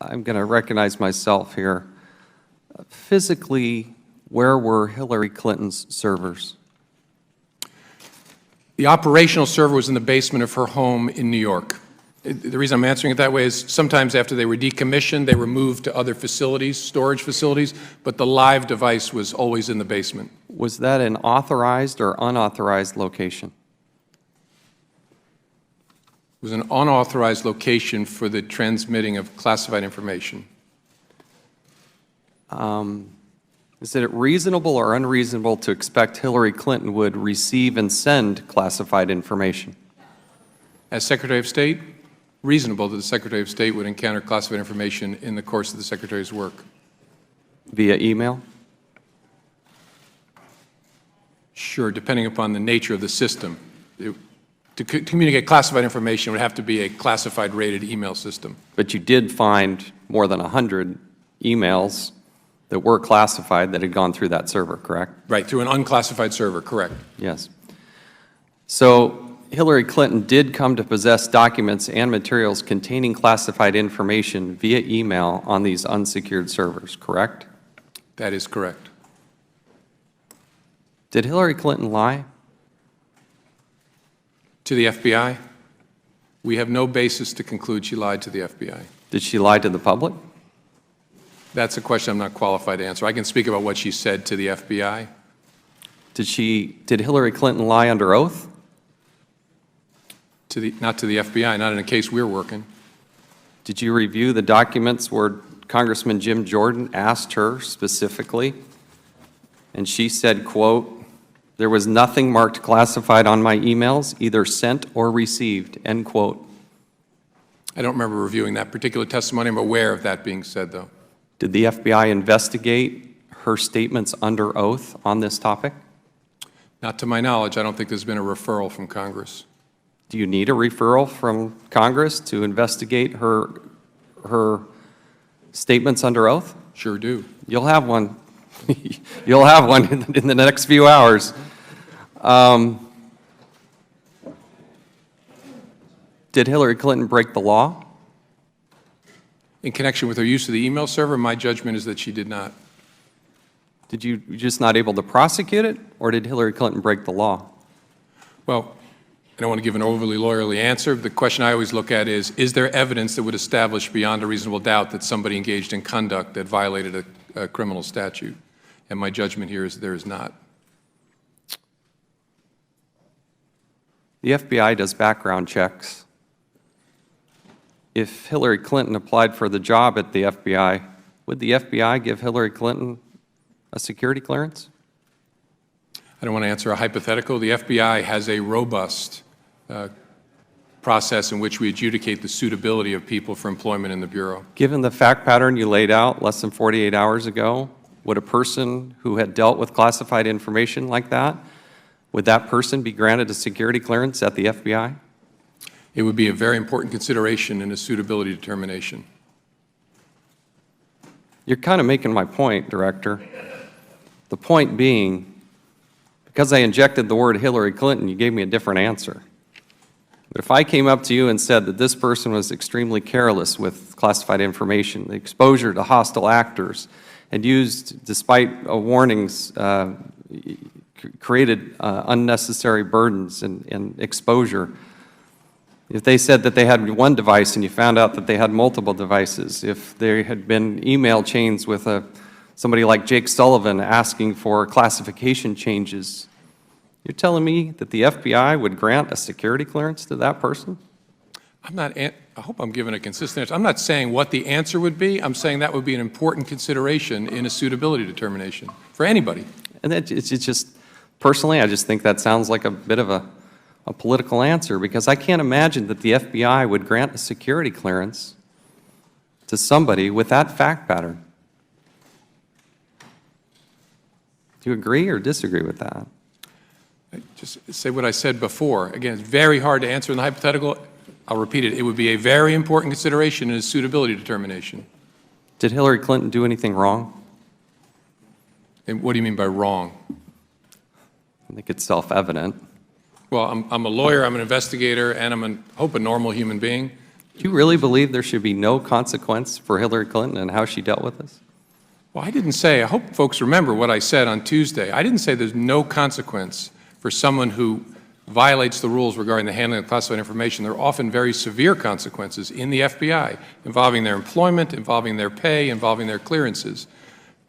I'm going to recognize myself here. Physically, where were Hillary Clinton's servers? The operational server was in the basement of her home in New York. The reason I'm answering it that way is sometimes after they were decommissioned, they were moved to other facilities, storage facilities, but the live device was always in the basement. Was that an authorized or unauthorized location? It was an unauthorized location for the transmitting of classified information. Is it reasonable or unreasonable to expect Hillary Clinton would receive and send classified information? As Secretary of State, reasonable that the Secretary of State would encounter classified information in the course of the Secretary's work. Via email? Sure, depending upon the nature of the system. To communicate classified information would have to be a classified rated email system. But you did find more than 100 emails that were classified that had gone through that server, correct? Right, through an unclassified server, correct. Yes. So Hillary Clinton did come to possess documents and materials containing classified information via email on these unsecured servers, correct? That is correct. Did Hillary Clinton lie? To the FBI? We have no basis to conclude she lied to the FBI. Did she lie to the public? That's a question I'm not qualified to answer. I can speak about what she said to the FBI. Did Hillary Clinton lie under oath? Not to the FBI, not in a case we're working. Did you review the documents where Congressman Jim Jordan asked her specifically, and she said, quote, "There was nothing marked classified on my emails, either sent or received," end quote? I don't remember reviewing that particular testimony. I'm aware of that being said, though. Did the FBI investigate her statements under oath on this topic? Not to my knowledge. I don't think there's been a referral from Congress. Do you need a referral from Congress to investigate her statements under oath? Sure do. You'll have one. You'll have one in the next few hours. Did Hillary Clinton break the law? In connection with her use of the email server, my judgment is that she did not. Did you just not able to prosecute it, or did Hillary Clinton break the law? Well, I don't want to give an overly lawyerly answer. The question I always look at is there evidence that would establish beyond a reasonable doubt that somebody engaged in conduct that violated a criminal statute? And my judgment here is there is not. The FBI does background checks. If Hillary Clinton applied for the job at the FBI, would the FBI give Hillary Clinton a security clearance? I don't want to answer a hypothetical. The FBI has a robust process in which we adjudicate the suitability of people for employment in the Bureau. Given the fact pattern you laid out less than 48 hours ago, would a person who had dealt with classified information like that, would that person be granted a security clearance at the FBI? It would be a very important consideration in a suitability determination. You're kind of making my point, Director. The point being, because I injected the word Hillary Clinton, you gave me a different answer. But if I came up to you and said that this person was extremely careless with classified information, the exposure to hostile actors, and used, despite warnings, created unnecessary burdens and exposure. If they said that they had one device and you found out that they had multiple devices, if there had been email chains with somebody like Jake Sullivan asking for classification changes, you're telling me that the FBI would grant a security clearance to that person? I hope I'm giving a consistent answer. I'm not saying what the answer would be. I'm saying that would be an important consideration in a suitability determination for anybody. And it's just, personally, I just think that sounds like a bit of a political answer, because I can't imagine that the FBI would grant a security clearance to somebody with that fact pattern. Do you agree or disagree with that? Just say what I said before. Again, it's very hard to answer in the hypothetical. I'll repeat it. It would be a very important consideration in a suitability determination. Did Hillary Clinton do anything wrong? And what do you mean by wrong? I think it's self-evident. Well, I'm a lawyer, I'm an investigator, and I hope a normal human being. Do you really believe there should be no consequence for Hillary Clinton and how she dealt with this? Well, I didn't say, I hope folks remember what I said on Tuesday. I didn't say there's no consequence for someone who violates the rules regarding the handling of classified information. There are often very severe consequences in the FBI involving their employment, involving their pay, involving their clearances.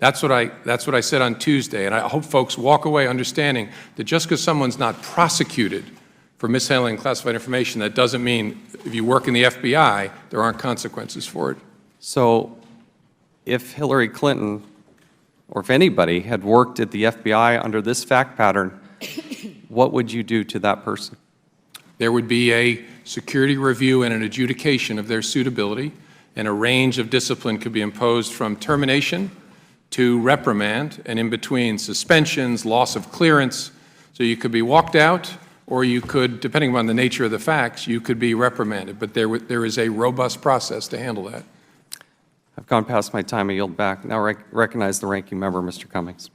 That's what I said on Tuesday, and I hope folks walk away understanding that just because someone's not prosecuted for mishandling classified information, that doesn't mean if you work in the FBI, there aren't consequences for it. So if Hillary Clinton, or if anybody, had worked at the FBI under this fact pattern, what would you do to that person? There would be a security review and an adjudication of their suitability, and a range of discipline could be imposed from termination to reprimand, and in between suspensions, loss of clearance. So you could be walked out, or you could, depending on the nature of the facts, you could be reprimanded. But there is a robust process to handle that. I've gone past my time. I yield back. Now recognize the ranking member, Mr. Cummings.